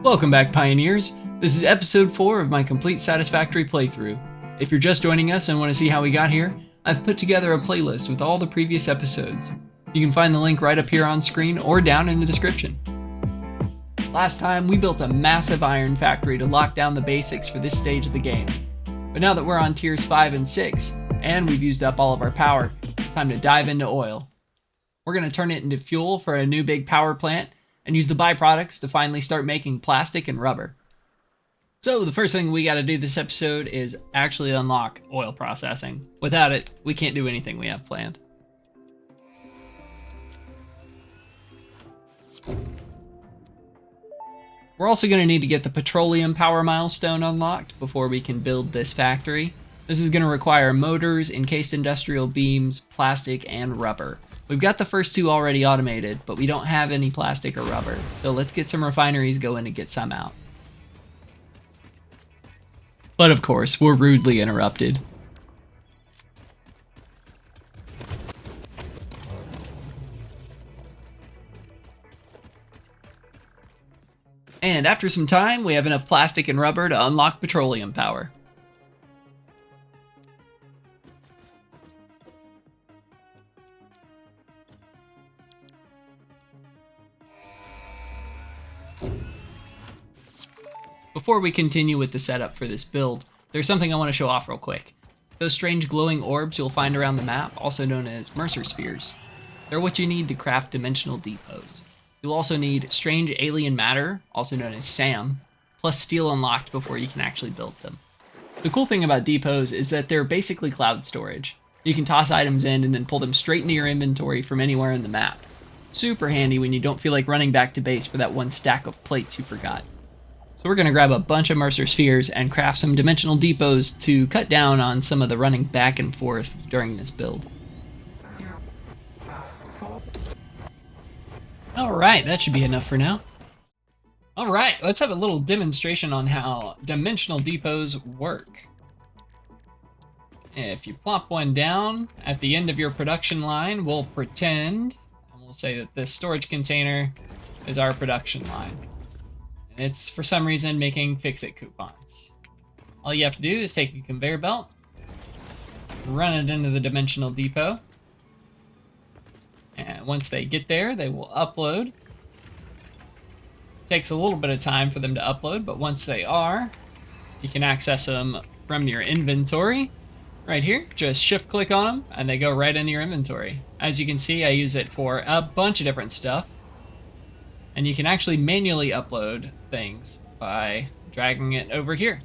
Welcome back, Pioneers. This is episode 4 of my complete Satisfactory playthrough. If you're just joining us and want to see how we got here, I've put together a playlist with all the previous episodes. You can find the link right up here on screen or down in the description. Last time, we built a massive iron factory to lock down the basics for this stage of the game. But now that we're on tiers 5 and 6, and we've used up all of our power, it's time to dive into oil. We're going to turn it into fuel for a new big power plant, and use the byproducts to finally start making plastic and rubber. So the first thing we got to do this episode is actually unlock oil processing. Without it, we can't do anything we have planned. We're also going to need to get the petroleum power milestone unlocked before we can build this factory. This is going to require motors, encased industrial beams, plastic, and rubber. We've got the first two already automated, but we don't have any plastic or rubber. So let's get some refineries going and get some out. But of course, we're rudely interrupted. And after some time, we have enough plastic and rubber to unlock petroleum power. Before we continue with the setup for this build, there's something I want to show off real quick. Those strange glowing orbs you'll find around the map, also known as Mercer spheres. They're what you need to craft dimensional depots. You'll also need strange alien matter, also known as SAM, plus steel unlocked before you can actually build them. The cool thing about depots is that they're basically cloud storage. You can toss items in and then pull them straight into your inventory from anywhere in the map. Super handy when you don't feel like running back to base for that one stack of plates you forgot. So we're going to grab a bunch of Mercer spheres and craft some dimensional depots to cut down on some of the running back and forth during this build. Alright, that should be enough for now. Alright, let's have a little demonstration on how dimensional depots work. If you plop one down at the end of your production line, we'll pretend, and we'll say that this storage container is our production line. It's, for some reason, making fix-it coupons. All you have to do is take a conveyor belt, run it into the dimensional depot, and once they get there, they will upload. Takes a little bit of time for them to upload, but once they are, you can access them from your inventory. Right here, just shift-click on them, and they go right into your inventory. As you can see, I use it for a bunch of different stuff. And you can actually manually upload things by dragging it over here.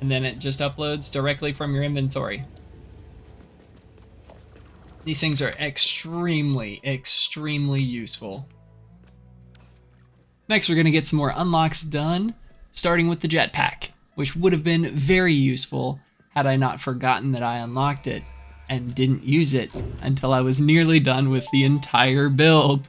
And then it just uploads directly from your inventory. These things are extremely, extremely useful. Next, we're going to get some more unlocks done, starting with the jetpack, which would have been very useful had I not forgotten that I unlocked it and didn't use it until I was nearly done with the entire build.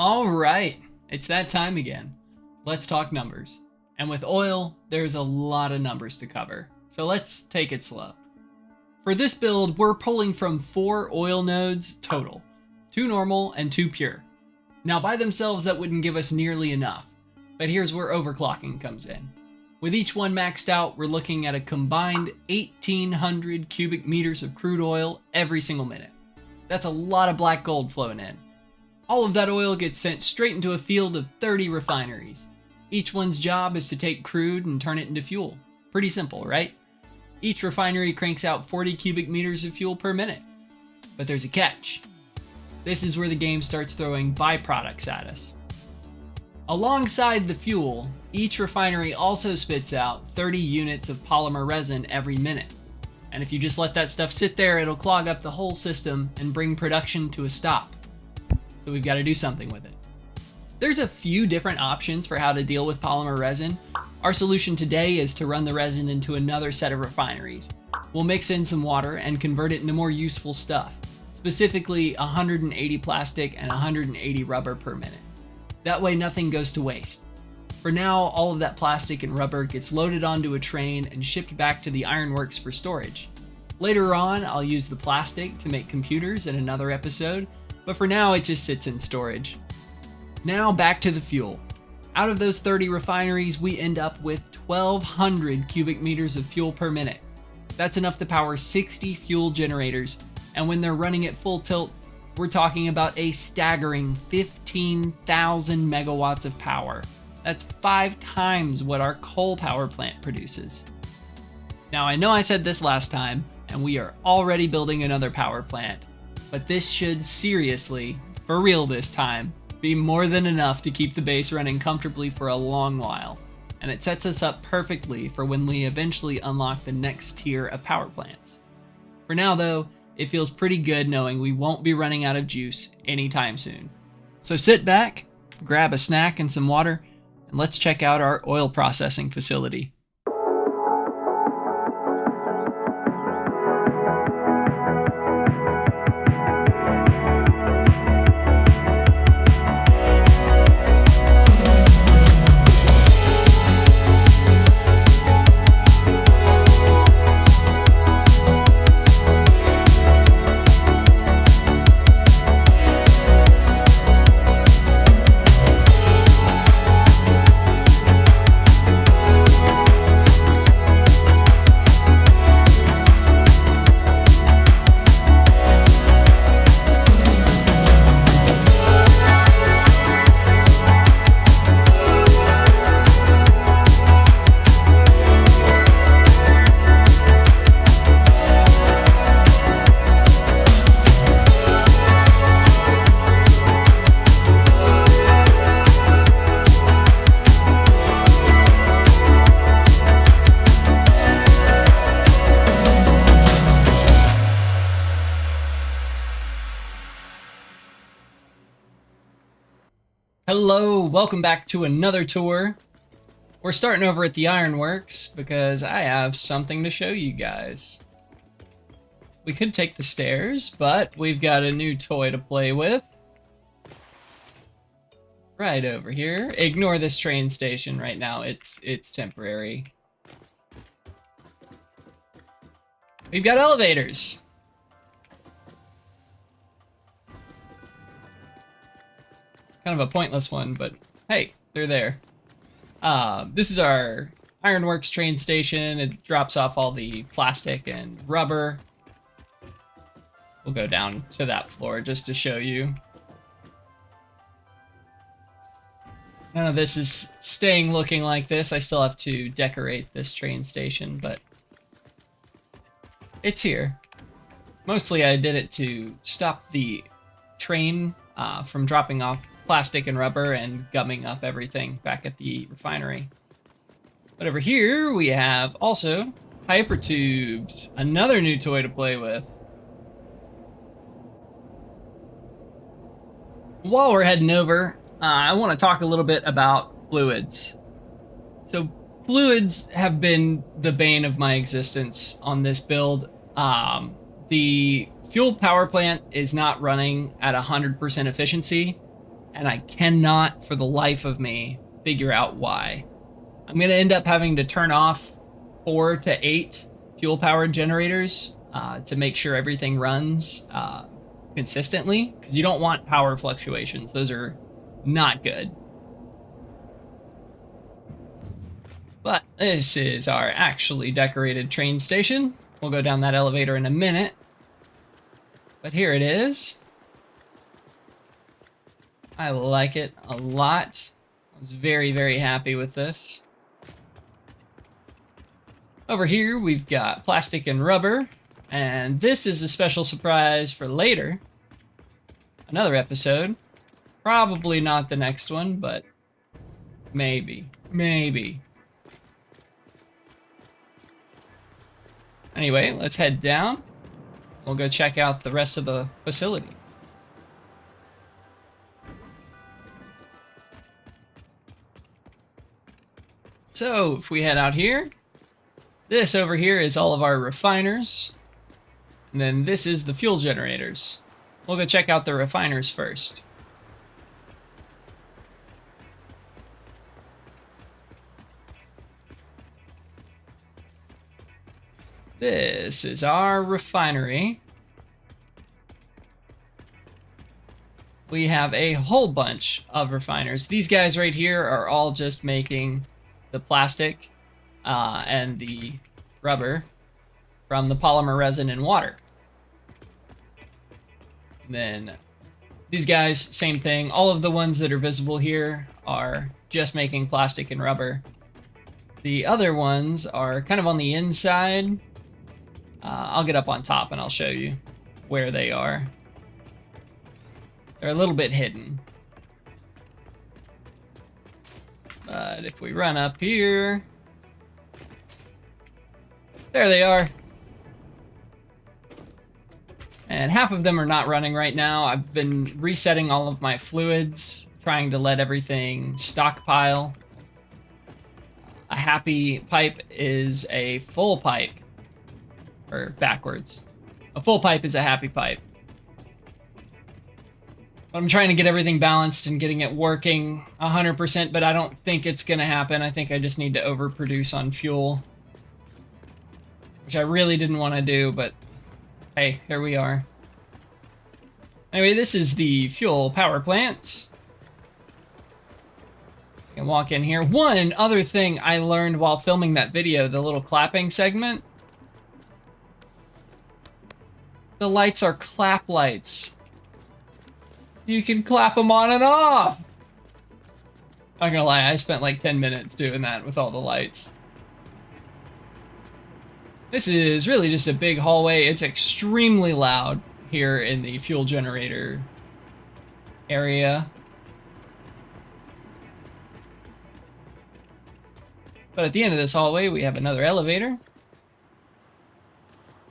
Alright, it's that time again. Let's talk numbers. And with oil, there's a lot of numbers to cover, so let's take it slow. For this build, we're pulling from 4 oil nodes total, 2 normal and 2 pure. Now by themselves that wouldn't give us nearly enough, but here's where overclocking comes in. With each one maxed out, we're looking at a combined 1,800 cubic meters of crude oil every single minute. That's a lot of black gold flowing in. All of that oil gets sent straight into a field of 30 refineries. Each one's job is to take crude and turn it into fuel. Pretty simple, right? Each refinery cranks out 40 cubic meters of fuel per minute. But there's a catch. This is where the game starts throwing byproducts at us. Alongside the fuel, each refinery also spits out 30 units of polymer resin every minute. And if you just let that stuff sit there, it'll clog up the whole system and bring production to a stop. So we've got to do something with it. There's a few different options for how to deal with polymer resin. Our solution today is to run the resin into another set of refineries. we'll mix in some water and convert it into more useful stuff, specifically 180 plastic and 180 rubber per minute. That way nothing goes to waste. For now, all of that plastic and rubber gets loaded onto a train and shipped back to the ironworks for storage. Later on, I'll use the plastic to make computers in another episode, but for now it just sits in storage. Now back to the fuel. Out of those 30 refineries, we end up with 1,200 cubic meters of fuel per minute. That's enough to power 60 fuel generators, and when they're running at full tilt, we're talking about a staggering 15,000 megawatts of power. That's 5 times what our coal power plant produces. Now, I know I said this last time, and we are already building another power plant, but this should seriously, for real this time, be more than enough to keep the base running comfortably for a long while, and it sets us up perfectly for when we eventually unlock the next tier of power plants. For now though, it feels pretty good knowing we won't be running out of juice anytime soon. So sit back, grab a snack and some water, and let's check out our oil processing facility. Hello, welcome back to another tour. We're starting over at the ironworks because I have something to show you guys. We could take the stairs, but we've got a new toy to play with. Right over here. Ignore this train station right now, it's temporary. We've got elevators. Kind of a pointless one, but hey, they're there. This is our ironworks train station. It drops off all the plastic and rubber. We'll go down to that floor just to show you. None of this is staying looking like this. I still have to decorate this train station, but it's here. Mostly I did it to stop the train from dropping off plastic and rubber and gumming up everything back at the refinery. But over here we have also hypertubes, another new toy to play with. While we're heading over, I want to talk a little bit about fluids. So fluids have been the bane of my existence on this build. The fuel power plant is not running at 100% efficiency, and I cannot for the life of me figure out why. I'm going to end up having to turn off 4 to 8 fuel powered generators to make sure everything runs consistently, because you don't want power fluctuations. Those are not good. But this is our actually decorated train station. We'll go down that elevator in a minute. But here it is. I like it a lot. I was very, very happy with this. Over here, we've got plastic and rubber. And this is a special surprise for later. Another episode. Probably not the next one, but maybe. Maybe. Anyway, let's head down. We'll go check out the rest of the facility. So, if we head out here, This over here is all of our refiners. And then this is the fuel generators. We'll go check out the refiners first. This is our refinery. We have a whole bunch of refiners. These guys right here are all just making the plastic and the rubber from the polymer resin and water. And then these guys, same thing. All of the ones that are visible here are just making plastic and rubber. The other ones are kind of on the inside. I'll get up on top and I'll show you where they are. They're a little bit hidden. But if we run up here, there they are. And half of them are not running right now. I've been resetting all of my fluids, trying to let everything stockpile. A happy pipe is a full pipe. Or backwards. A full pipe is a happy pipe. I'm trying to get everything balanced and getting it working 100%, but I don't think it's gonna happen. I think I just need to overproduce on fuel, which I really didn't want to do, but hey, here we are. Anyway, this is the fuel power plant. You can walk in here. One other thing I learned while filming that video, the little clapping segment. The lights are clap lights. You can clap them on and off. Not gonna lie, I spent like 10 minutes doing that with all the lights. This is really just a big hallway. It's extremely loud here in the fuel generator area. But at the end of this hallway, we have another elevator.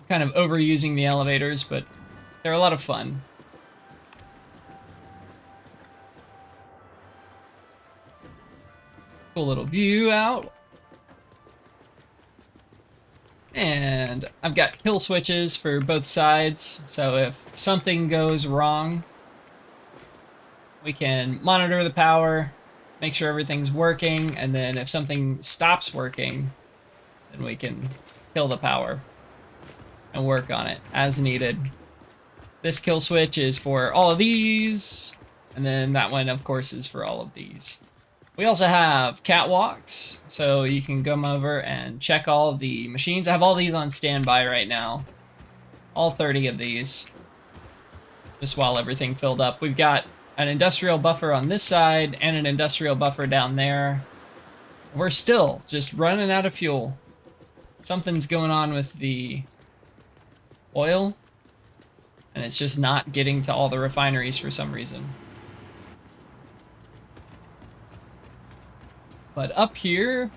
Kind of overusing the elevators, but they're a lot of fun. Cool little view out. And I've got kill switches for both sides, so if something goes wrong, we can monitor the power, make sure everything's working, and then if something stops working, then we can kill the power and work on it as needed. This kill switch is for all of these, and then that one, of course, is for all of these. We also have catwalks, so you can come over and check all the machines. I have all these on standby right now. All 30 of these. Just while everything filled up. We've got an industrial buffer on this side and an industrial buffer down there. We're still just running out of fuel. Something's going on with the oil, and it's just not getting to all the refineries for some reason. But up here,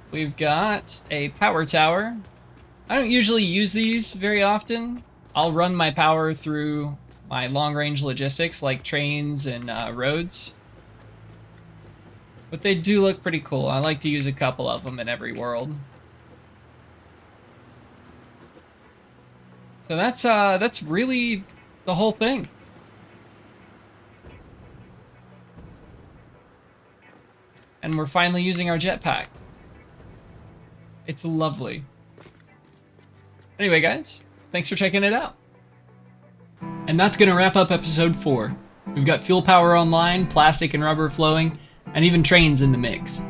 we've got a power tower. I don't usually use these very often. I'll run my power through my long-range logistics like trains and roads. But they do look pretty cool. I like to use a couple of them in every world. So that's really the whole thing. And we're finally using our jetpack. It's lovely. Anyway, guys, thanks for checking it out. And that's gonna wrap up episode 4. We've got fuel power online, plastic and rubber flowing, and even trains in the mix.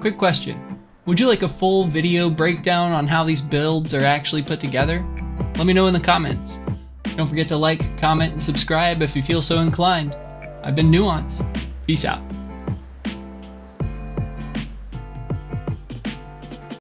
Quick question. Would you like a full video breakdown on how these builds are actually put together? Let me know in the comments. Don't forget to like, comment, and subscribe if you feel so inclined. I've been Nuance. Peace out.